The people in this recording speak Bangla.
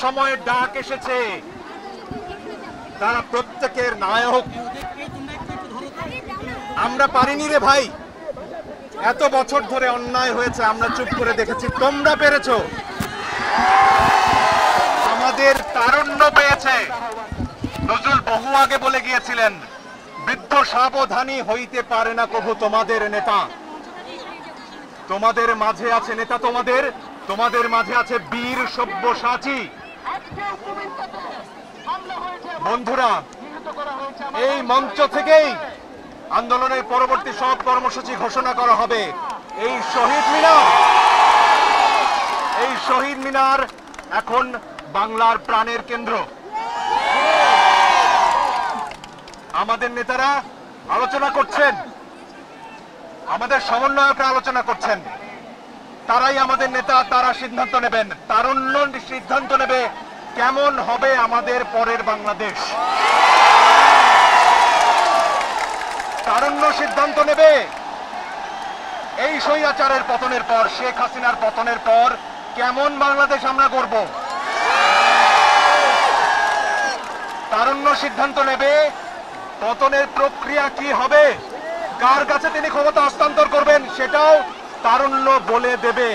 সময়ের ডাক এসেছে, তারা প্রত্যেকের নায়ক। আমরা পারিনি রে ভাই, এত বছর ধরে অন্যায় হয়েছে, আমরা চুপ করে দেখেছি, তোমরা পেরেছো। আমাদের তারুণ্য পেয়েছে। নজরুল বহু আগে বলে গিয়েছিলেন, বৃদ্ধ সাবধানী হইতে পারে না কভু তোমাদের নেতা। তোমাদের মাঝে আছে নেতা, তোমাদের মাঝে আছে বীর সব্যসাচী। বন্ধুরা, এই মঞ্চ থেকেই আন্দোলনের পরবর্তী সব কর্মসূচি ঘোষণা করা হবে। এই শহীদ মিনার এখন বাংলার প্রাণের কেন্দ্র। আমাদের নেতারা আলোচনা করছেন, আমাদের সমন্বয়করা আলোচনা করছেন, তারাই আমাদের নেতা, তারা সিদ্ধান্ত নেবেন। তারুণ্য সিদ্ধান্ত নেবে কেমন হবে আমাদের পরের বাংলাদেশ। তারুণ্য সিদ্ধান্ত নেবে এই স্বৈরাচারের পতনের পর, শেখ হাসিনার পতনের পর কেমন বাংলাদেশ আমরা গড়ব। তারুণ্য সিদ্ধান্ত নেবে পতনের প্রক্রিয়া কি হবে, কার কাছে তিনি ক্ষমতা হস্তান্তর করবেন, সেটাও তারুণ্য বলে দেবে।